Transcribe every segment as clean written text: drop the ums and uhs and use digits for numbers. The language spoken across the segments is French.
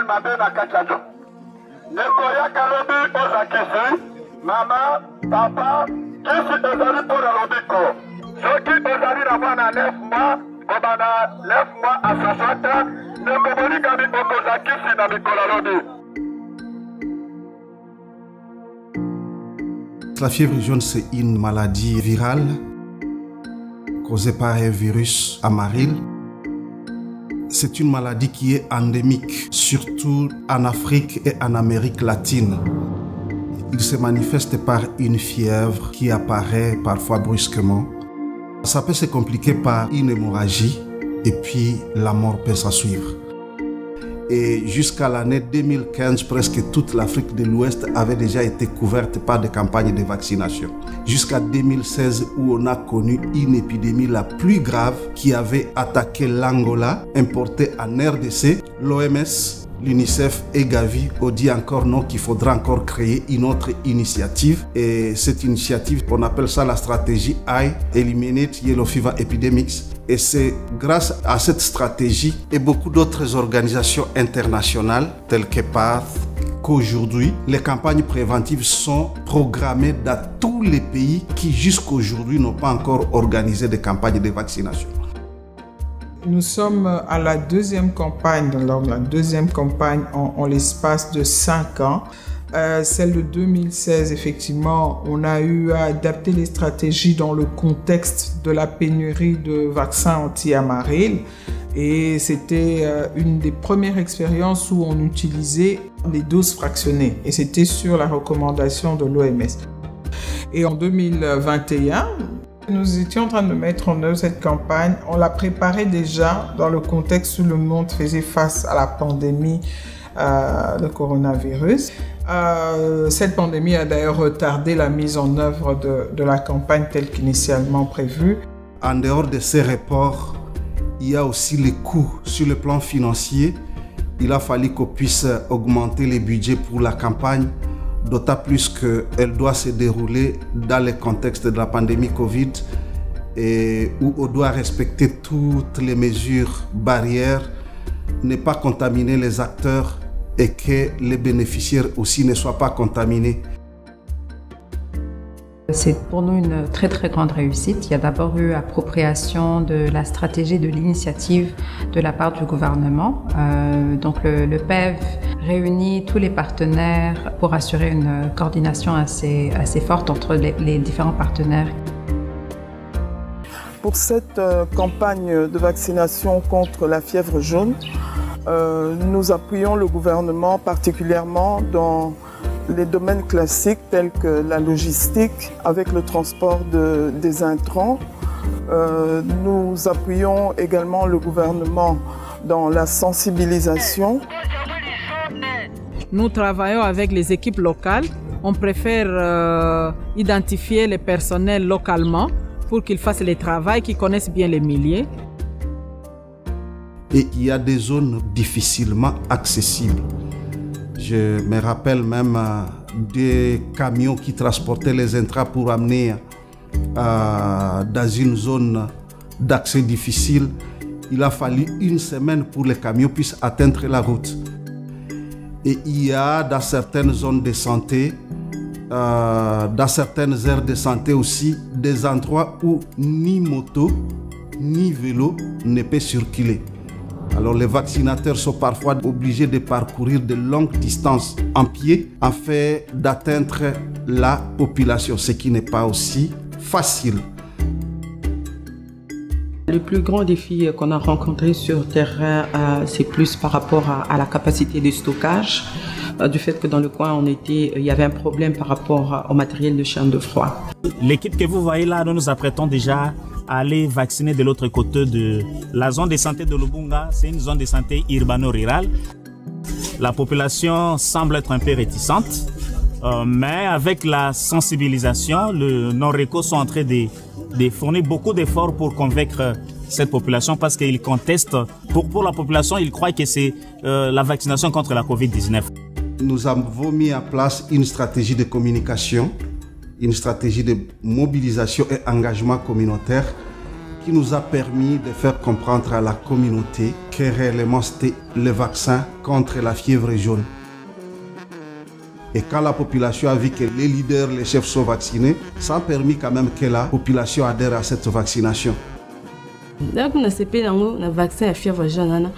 mabe na kachacho. Nekoya kalobi ozakisi, mama, papa, kisi ezali pora lobiko. Soki ozali na bana 9 mois, kobana 9 mois à 60 ans, nekobolika mi okozakisi na mikola lobi. La fièvre jaune, c'est une maladie virale causée par un virus amaril. C'est une maladie qui est endémique, surtout en Afrique et en Amérique latine. Il se manifeste par une fièvre qui apparaît parfois brusquement. Ça peut se compliquer par une hémorragie et puis la mort peut s'en suivre. Et jusqu'à l'année 2015, presque toute l'Afrique de l'Ouest avait déjà été couverte par des campagnes de vaccination. Jusqu'à 2016, où on a connu une épidémie la plus grave qui avait attaqué l'Angola, importé en RDC. L'OMS, l'UNICEF et Gavi ont dit encore non, qu'il faudra encore créer une autre initiative. Et cette initiative, on appelle ça la stratégie I, Eliminate Yellow Fever Epidemics. Et c'est grâce à cette stratégie et beaucoup d'autres organisations internationales telles que PATH qu'aujourd'hui, les campagnes préventives sont programmées dans tous les pays qui jusqu'à aujourd'hui n'ont pas encore organisé de campagnes de vaccination. Nous sommes à la deuxième campagne, en l'espace de 5 ans. Celle de 2016, effectivement, on a eu à adapter les stratégies dans le contexte de la pénurie de vaccins anti-amaril. Et c'était une des premières expériences où on utilisait les doses fractionnées. Et c'était sur la recommandation de l'OMS. Et en 2021, nous étions en train de mettre en œuvre cette campagne. On l'a préparée déjà dans le contexte où le monde faisait face à la pandémie de coronavirus. Cette pandémie a d'ailleurs retardé la mise en œuvre de la campagne telle qu'initialement prévue. En dehors de ces reports, il y a aussi les coûts sur le plan financier. Il a fallu qu'on puisse augmenter les budgets pour la campagne, d'autant plus qu'elle doit se dérouler dans le contexte de la pandémie Covid et où on doit respecter toutes les mesures barrières, ne pas contaminer les acteurs et que les bénéficiaires aussi ne soient pas contaminés. C'est pour nous une très très grande réussite. Il y a d'abord eu appropriation de la stratégie de l'initiative de la part du gouvernement. Donc le PEV réunit tous les partenaires pour assurer une coordination assez forte entre les différents partenaires. Pour cette campagne de vaccination contre la fièvre jaune, nous appuyons le gouvernement particulièrement dans les domaines classiques tels que la logistique avec le transport des intrants. Nous appuyons également le gouvernement dans la sensibilisation. Nous travaillons avec les équipes locales. On préfère identifier les personnels localement pour qu'ils fassent le travail, qu'ils connaissent bien les milieux. Et il y a des zones difficilement accessibles. Je me rappelle même des camions qui transportaient les intrants pour amener dans une zone d'accès difficile. Il a fallu 1 semaine pour que les camions puissent atteindre la route. Et il y a dans certaines zones de santé, dans certaines aires de santé aussi, des endroits où ni moto, ni vélo ne peut circuler. Alors les vaccinateurs sont parfois obligés de parcourir de longues distances en pied afin d'atteindre la population, ce qui n'est pas aussi facile. Le plus grand défi qu'on a rencontré sur terrain, c'est plus par rapport à la capacité de stockage. Du fait que dans le coin, il y avait un problème par rapport au matériel de chambre de froid. L'équipe que vous voyez là, nous nous apprêtons déjà à aller vacciner de l'autre côté de la zone de santé de Lubunga. C'est une zone de santé urbano-rurale. La population semble être un peu réticente, mais avec la sensibilisation, nos réseaux sont en train de fournir beaucoup d'efforts pour convaincre cette population parce qu'ils contestent. Pour la population, ils croient que c'est la vaccination contre la COVID-19. Nous avons mis en place une stratégie de communication, une stratégie de mobilisation et engagement communautaire qui nous a permis de faire comprendre à la communauté que réellement c'était le vaccin contre la fièvre jaune. Et quand la population a vu que les leaders, les chefs sont vaccinés, ça a permis quand même que la population adhère à cette vaccination. Donc, on a CP le vaccin à fièvre jaune,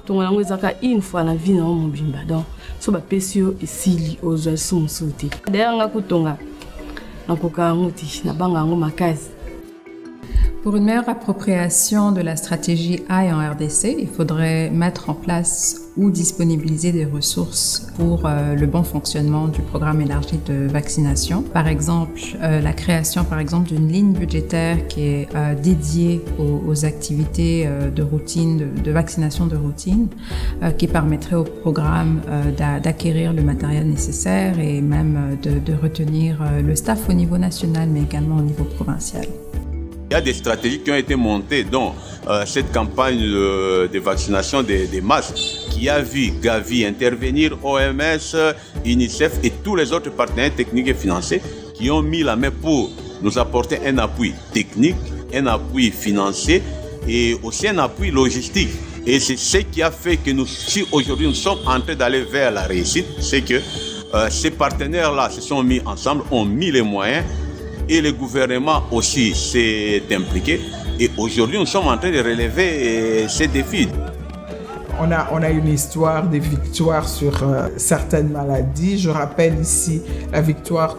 on a une fois la vie dans mon bimba. Donc, so ba pesio ici aux oiseaux sont sautés. D'ailleurs, on a kutonga, on a na banga makazi. Pour une meilleure appropriation de la stratégie AI en RDC, il faudrait mettre en place ou disponibiliser des ressources pour le bon fonctionnement du programme élargi de vaccination. Par exemple, la création d'une ligne budgétaire qui est dédiée aux activités de routine, de vaccination de routine, qui permettrait au programme d'acquérir le matériel nécessaire et même de retenir le staff au niveau national, mais également au niveau provincial. Il y a des stratégies qui ont été montées dans cette campagne de vaccination des masses qui a vu Gavi intervenir, OMS, UNICEF et tous les autres partenaires techniques et financiers qui ont mis la main pour nous apporter un appui technique, un appui financier et aussi un appui logistique. Et c'est ce qui a fait que nous, si aujourd'hui nous sommes en train d'aller vers la réussite, c'est que ces partenaires-là se sont mis ensemble, ont mis les moyens. Et le gouvernement aussi s'est impliqué. Et aujourd'hui, nous sommes en train de relever ces défis. On a une histoire de victoires sur certaines maladies. Je rappelle ici la victoire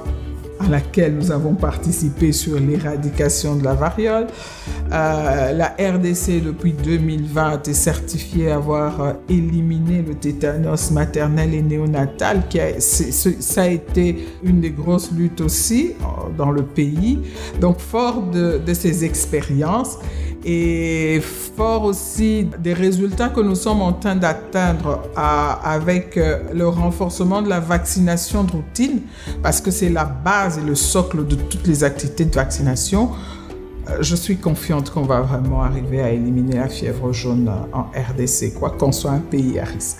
à laquelle nous avons participé sur l'éradication de la variole. La RDC, depuis 2020, est certifiée avoir éliminé le tétanos maternel et néonatal. Ça a été une des grosses luttes aussi dans le pays. Donc, fort de ces expériences et fort aussi des résultats que nous sommes en train d'atteindre avec le renforcement de la vaccination de routine, parce que c'est la base et le socle de toutes les activités de vaccination. Je suis confiante qu'on va vraiment arriver à éliminer la fièvre jaune en RDC, quoi qu'on soit un pays à risque.